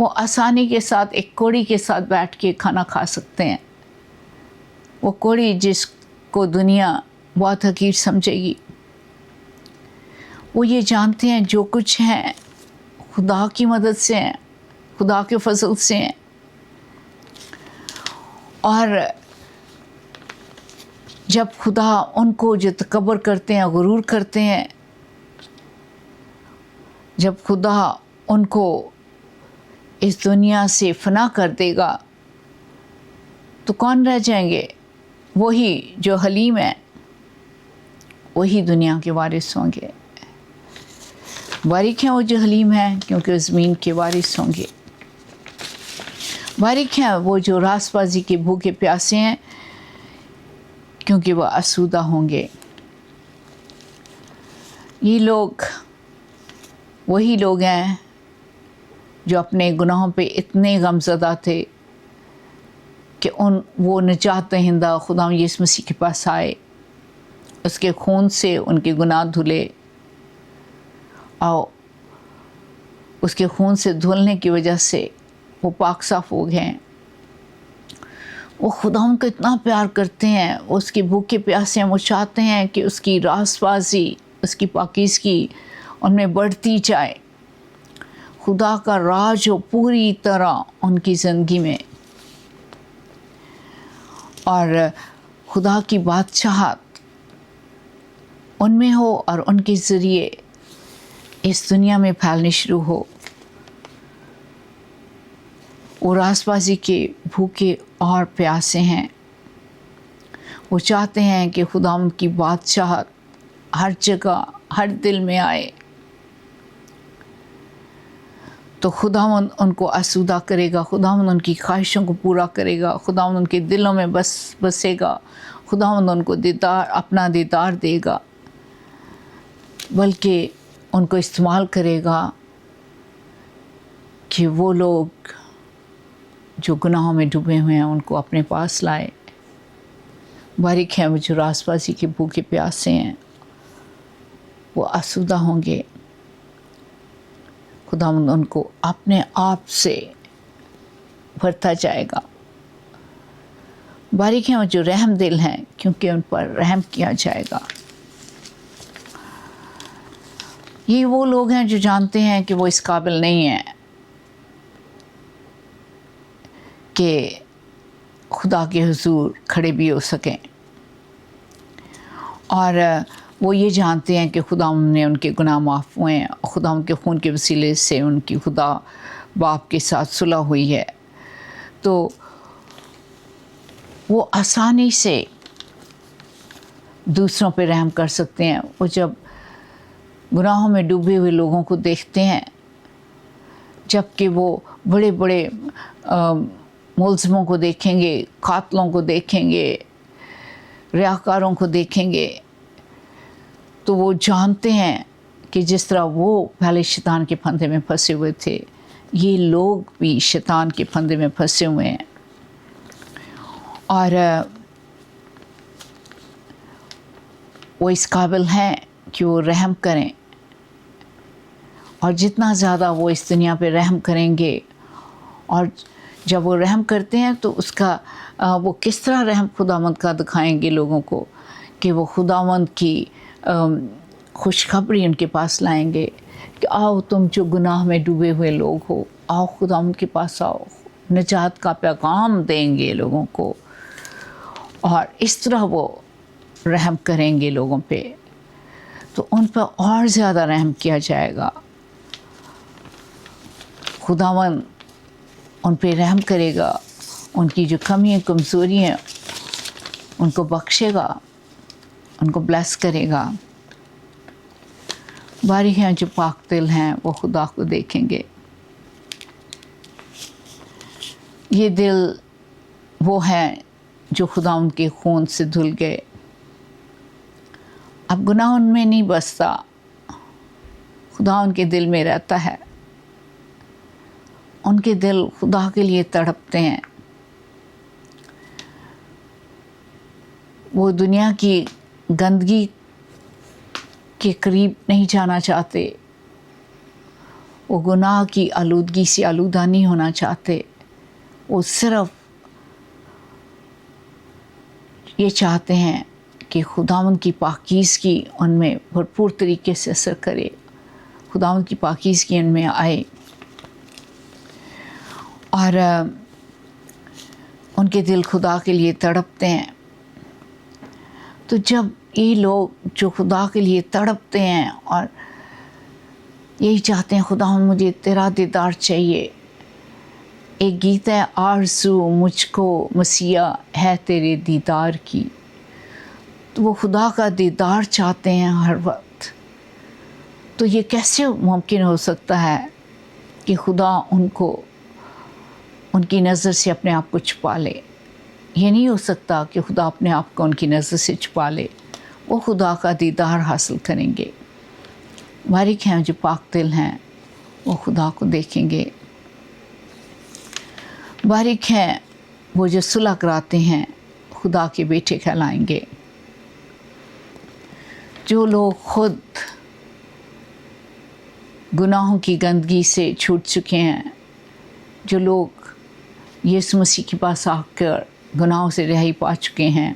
وہ آسانی کے ساتھ ایک کوڑی کے ساتھ بیٹھ کے کھانا کھا سکتے ہیں. وہ کوڑی جس کو دنیا بہت حقیر سمجھے گی، وہ یہ جانتے ہیں جو کچھ ہیں خدا کی مدد سے ہیں، خدا کے فضل سے ہیں. اور جب خدا ان کو جو تکبر کرتے ہیں، غرور کرتے ہیں، جب خدا ان کو اس دنیا سے فنا کر دے گا تو کون رہ جائیں گے؟ وہی جو حلیم ہیں، وہی دنیا کے وارث ہوں گے. باریک ہیں وہ جو حلیم ہیں کیونکہ وہ زمین کے وارث ہوں گے. باریک ہیں وہ جو راست بازی کے بھوکے پیاسے ہیں کیونکہ وہ آسودہ ہوں گے. یہ لوگ وہی لوگ ہیں جو اپنے گناہوں پہ اتنے غمزدہ تھے کہ وہ نجات دہندہ خدا یسوع مسیح کے پاس آئے، اس کے خون سے ان کے گناہ دھلے، اور اس کے خون سے دھلنے کی وجہ سے وہ پاک صاف ہو گئے. وہ خدا ان کو اتنا پیار کرتے ہیں، اس کے بھوکے پیاسے ہیں، وہ چاہتے ہیں کہ اس کی راست بازی، اس کی پاکیزگی ان میں بڑھتی جائے، خدا کا راج ہو پوری طرح ان کی زندگی میں، اور خدا کی بادشاہت ان میں ہو اور ان کے ذریعے اس دنیا میں پھیلنے شروع ہو. وہ راست بازی کے بھوکے اور پیاسے ہیں. وہ چاہتے ہیں کہ خدا ان کی بادشاہت ہر جگہ، ہر دل میں آئے. تو خدا ان کو آسودہ کرے گا، خدا ان کی خواہشوں کو پورا کرے گا، خدا ان کے دلوں میں بسے گا، خدا ان کو اپنا دیدار دے گا، بلکہ ان کو استعمال کرے گا کہ وہ لوگ جو گناہوں میں ڈوبے ہوئے ہیں ان کو اپنے پاس لائے. باریک ہیں وہ جو راست بازی کے بھوکے پیاسے ہیں، وہ آسودہ ہوں گے. خدا ان کو اپنے آپ سے بھرتا جائے گا. باریک ہیں وہ جو رحم دل ہیں کیونکہ ان پر رحم کیا جائے گا. یہ وہ لوگ ہیں جو جانتے ہیں کہ وہ اس قابل نہیں ہیں کہ خدا کے حضور کھڑے بھی ہو سکیں، اور وہ یہ جانتے ہیں کہ خدا نے ان کے گناہ معاف ہوئے ہیں، خدا ان کے خون کے وسیلے سے ان کی خدا باپ کے ساتھ صلح ہوئی ہے. تو وہ آسانی سے دوسروں پہ رحم کر سکتے ہیں. وہ جب گناہوں میں ڈوبے ہوئے لوگوں کو دیکھتے ہیں، جب کہ وہ بڑے بڑے ملزموں کو دیکھیں گے، قاتلوں کو دیکھیں گے، ریاکاروں کو دیکھیں گے، تو وہ جانتے ہیں کہ جس طرح وہ پہلے شیطان کے پھندے میں پھنسے ہوئے تھے، یہ لوگ بھی شیطان کے پھندے میں پھنسے ہوئے ہیں. اور وہ اس قابل ہیں کہ وہ رحم کریں، اور جتنا زیادہ وہ اس دنیا پہ رحم کریں گے، اور جب وہ رحم کرتے ہیں تو اس کا وہ کس طرح رحم خداوند کا دکھائیں گے لوگوں کو، کہ وہ خداوند کی خوشخبری ان کے پاس لائیں گے کہ آؤ تم جو گناہ میں ڈوبے ہوئے لوگ ہو، آؤ خداوند کے پاس آؤ. نجات کا پیغام دیں گے لوگوں کو، اور اس طرح وہ رحم کریں گے لوگوں پہ، تو ان پر اور زیادہ رحم کیا جائے گا. خداوند ان پہ رحم کرے گا، ان کی جو کمیاں کمزوری ہیں ان کو بخشے گا، ان کو بلیس کرے گا. باریک ہیں جو پاک دل ہیں، وہ خدا کو دیکھیں گے. یہ دل وہ ہیں جو خدا ان کے خون سے دھل گئے. اب گناہ ان میں نہیں بستا، خدا ان کے دل میں رہتا ہے. ان کے دل خدا کے لیے تڑپتے ہیں. وہ دنیا کی گندگی کے قریب نہیں جانا چاہتے. وہ گناہ کی آلودگی سے آلودہ نہیں ہونا چاہتے، وہ صرف یہ چاہتے ہیں کہ خداوند کی پاکیزگی ان میں بھرپور طریقے سے اثر کرے، خداوند کی پاکیزگی ان میں آئے، اور ان کے دل خدا کے لیے تڑپتے ہیں۔ تو جب یہ لوگ جو خدا کے لیے تڑپتے ہیں اور یہی چاہتے ہیں خداوند مجھے تیرا دیدار چاہیے، ایک گیت ہے آرزو مجھ کو مسیحا ہے تیرے دیدار کی، تو وہ خدا کا دیدار چاہتے ہیں ہر وقت۔ تو یہ کیسے ممکن ہو سکتا ہے کہ خدا ان کو ان کی نظر سے اپنے آپ کو چھپا لے؟ یہ نہیں ہو سکتا کہ خدا اپنے آپ کو ان کی نظر سے چھپا لے، وہ خدا کا دیدار حاصل کریں گے۔ باریک ہیں جو پاک دل ہیں، وہ خدا کو دیکھیں گے۔ باریک ہیں وہ جو صلح کراتے ہیں، خدا کے بیٹے کہلائیں گے۔ جو لوگ خود گناہوں کی گندگی سے چھوٹ چکے ہیں، جو لوگ یسوع مسیح کے پاس آ کر گناہوں سے رہائی پا چکے ہیں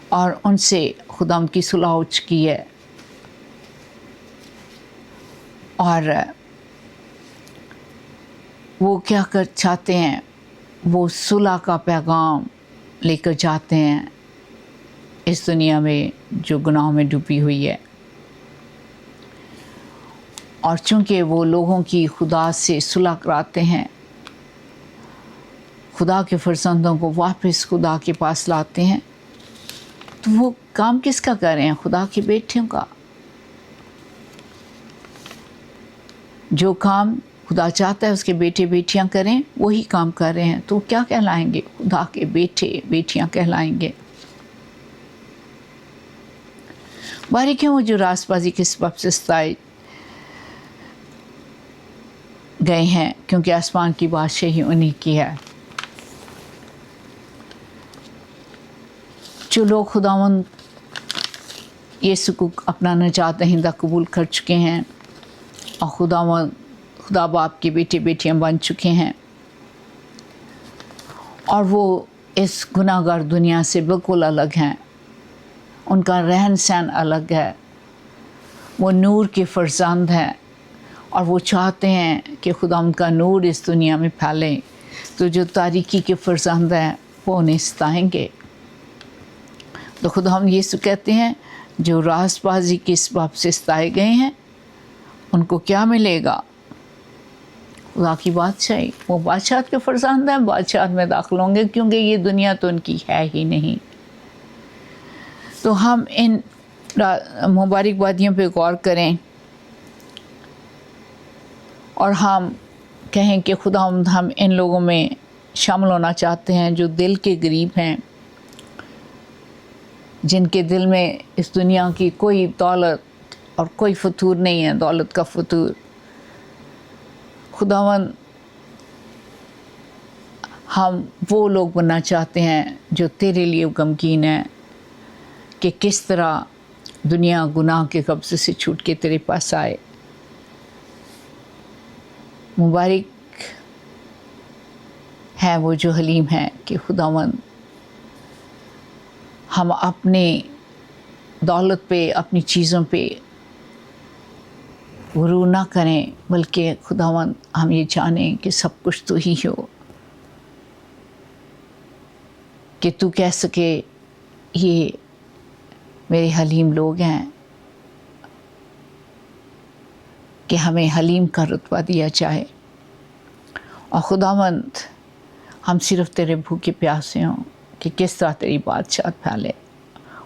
اور ان سے خدا ان کی صلح ہو چکی ہے، اور وہ کیا کر چاہتے ہیں، وہ صلح کا پیغام لے کر جاتے ہیں اس دنیا میں جو گناہوں میں ڈوبی ہوئی ہے۔ اور چونکہ وہ لوگوں کی خدا سے صلح کراتے ہیں، خدا کے فرزندوں کو واپس خدا کے پاس لاتے ہیں، تو وہ کام کس کا کر رہے ہیں؟ خدا کے بیٹوں کا۔ جو کام خدا چاہتا ہے اس کے بیٹے بیٹیاں کریں، وہی کام کر رہے ہیں، تو کیا کہلائیں گے؟ خدا کے بیٹے بیٹیاں کہلائیں گے۔ باریک ہیں وہ جو راست بازی کے سبب سے ستائے گئے ہیں، کیونکہ آسمان کی بادشاہی انہی کی ہے۔ جو لوگ خداوند یسوع کو اپنا نجات دہندہ قبول کر چکے ہیں اور خدا باپ کے بیٹے بیٹیاں بن چکے ہیں، اور وہ اس گناہ گار دنیا سے بالکل الگ ہیں، ان کا رہن سہن الگ ہے، وہ نور کے فرزند ہیں، اور وہ چاہتے ہیں کہ خدا ان کا نور اس دنیا میں پھیلے، تو جو تاریکی کے فرزند ہیں وہ انہیں ستائیں گے۔ تو خدا ہم یسوع کہتے ہیں جو راست بازی کے سبب سے ستائے گئے ہیں ان کو کیا ملے گا؟ خدا کی بادشاہی۔ وہ بادشاہت کے فرزند ہیں، بادشاہت میں داخل ہوں گے، کیونکہ یہ دنیا تو ان کی ہے ہی نہیں۔ تو ہم ان مبارک بادیوں پہ غور کریں اور ہم کہیں کہ خدا ہم ان لوگوں میں شامل ہونا چاہتے ہیں جو دل کے غریب ہیں، جن کے دل میں اس دنیا کی کوئی دولت اور کوئی فتور نہیں ہے، دولت کا فتور۔ خداوند ہم وہ لوگ بننا چاہتے ہیں جو تیرے لیے غمگین ہیں کہ کس طرح دنیا گناہ کے قبضے سے چھوٹ کے تیرے پاس آئے۔ مبارک ہے وہ جو حلیم ہے کہ خداوند ہم اپنی دولت پہ، اپنی چیزوں پہ غرور نہ کریں، بلکہ خداوند ہم یہ جانیں کہ سب کچھ تو ہی ہو، کہ تو کہہ سکے یہ میرے حلیم لوگ ہیں، کہ ہمیں حلیم کا رتبہ دیا جائے۔ اور خداوند ہم صرف تیرے بھوکے پیاسے ہوں کہ کس طرح تیری بادشاہت پھیلے،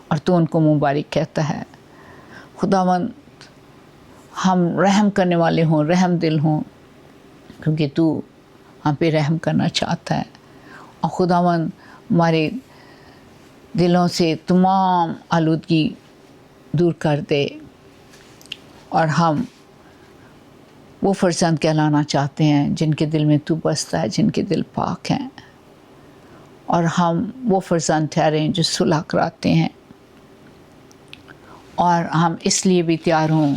اور تو ان کو مبارک کہتا ہے۔ خداوند ہم رحم کرنے والے ہوں، رحم دل ہوں، کیونکہ تو ہم پہ رحم کرنا چاہتا ہے۔ اور خداوند ہمارے دلوں سے تمام آلودگی دور کر دے، اور ہم وہ فرزند کہلانا چاہتے ہیں جن کے دل میں تو بستا ہے، جن کے دل پاک ہیں، اور ہم وہ فرزند ٹھہریں جو صلح کراتے ہیں، اور ہم اس لیے بھی تیار ہوں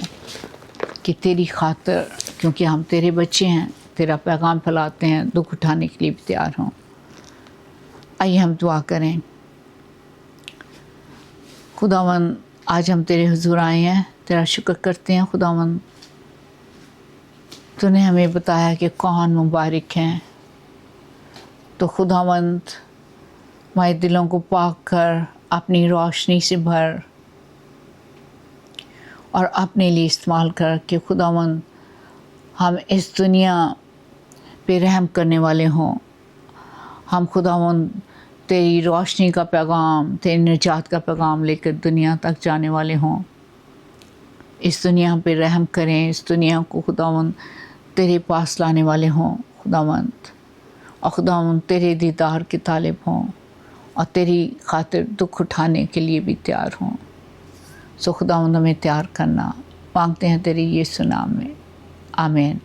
کہ تیری خاطر، کیونکہ ہم تیرے بچے ہیں، تیرا پیغام پھیلاتے ہیں، دکھ اٹھانے کے لیے بھی تیار ہوں۔ آئیے ہم دعا کریں۔ خداوند آج ہم تیرے حضور آئے ہیں، تیرا شکر کرتے ہیں خداوند، تو نے ہمیں بتایا کہ کون مبارک ہیں۔ تو خداوند ہمارے دلوں کو پاک کر، اپنی روشنی سے بھر اور اپنے لیے استعمال کر کہ خداوند ہم اس دنیا پہ رحم کرنے والے ہوں۔ ہم خداوند تیری روشنی کا پیغام، تیری نجات کا پیغام لے کر دنیا تک جانے والے ہوں۔ اس دنیا پہ رحم کریں، اس دنیا کو خداوند تیرے پاس لانے والے ہوں خداوند، اور خداوند تیرے دیدار کے طالب ہوں اور تیری خاطر دکھ اٹھانے کے لیے بھی تیار ہوں۔ سو خداوند ہمیں تیار کرنا مانگتے ہیں تیرے یسوع نام میں، آمین۔